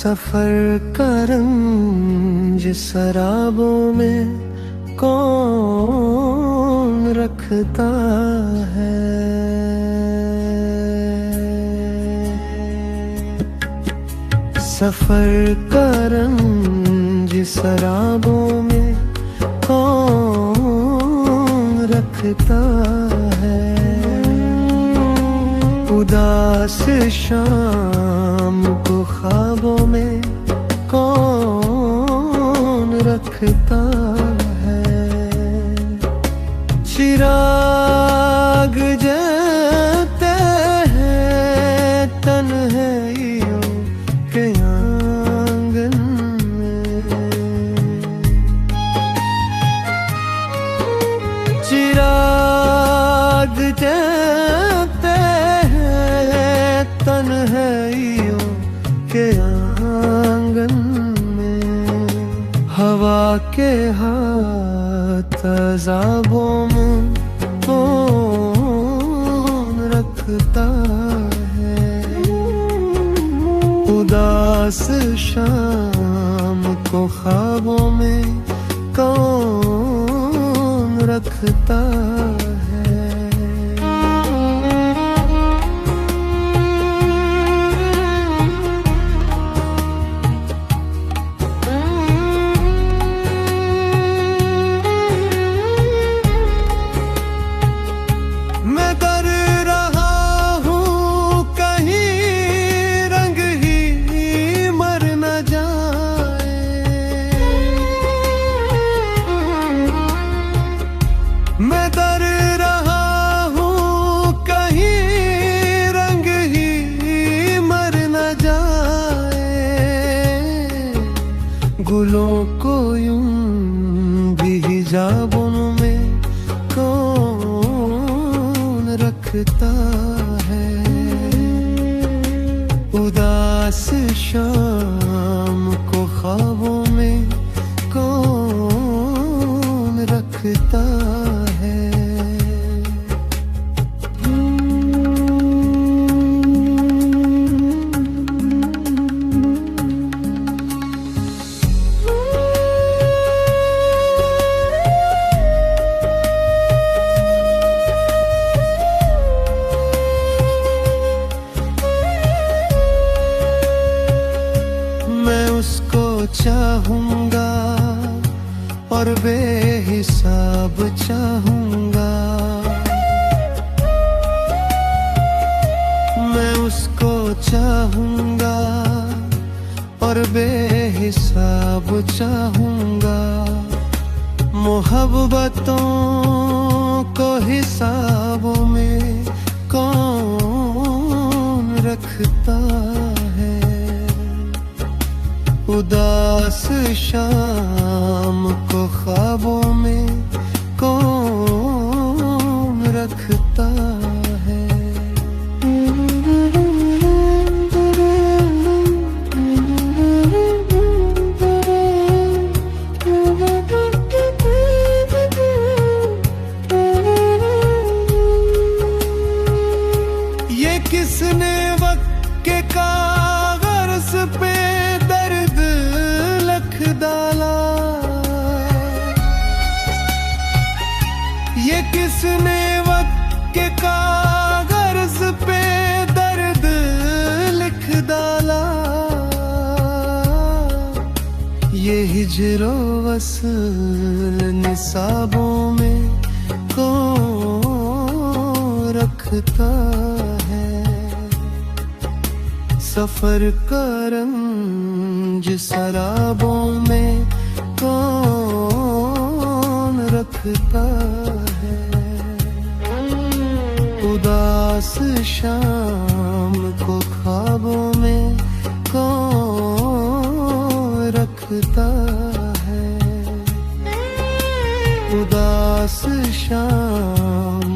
सफर का रंज शराबों में कौन रखता है। सफर का रंज शराबों में कौन रखता है। उदास शाम को ख्वाबों में कौन रखता है। चिराग जलते हैं तन्हाइयों के आंगन में। चिराग जलते हैं तन्हाइयों के आंगन में। हवा के हाथ अज़ाबों में कौन रखता है। उदास शाम को ख्वाबों में कौन रखता है। मैं कर रहा हूँ कहीं रंग ही मर न जाए। मैं कर रहा हूँ कहीं रंग ही मर न जाए। गुलों को यूं भी हिजाबों में कौन रखता है। उदास शाम को ख्वाबों में कौन रखता है। मैं उसको चाहूंगा और बेहिसाब चाहूंगा। मैं उसको चाहूंगा और बेहिसाब चाहूंगा। मोहब्बतों को हिसाबों में कौन रखता है। उदास शाम को ख्वाबों में कौन रखता है। ये किसने वक्त के कागज़ पे दर्द लिख डाला। ये किसने वक्त के कागज़ पे दर्द लिख डाला। ये हिज्र वस्ल निसाबों में कौन रखता है। सफर का रंज शराबों में कौन रखता है। उदास शाम को ख्वाबों में कौन रखता है। उदास शाम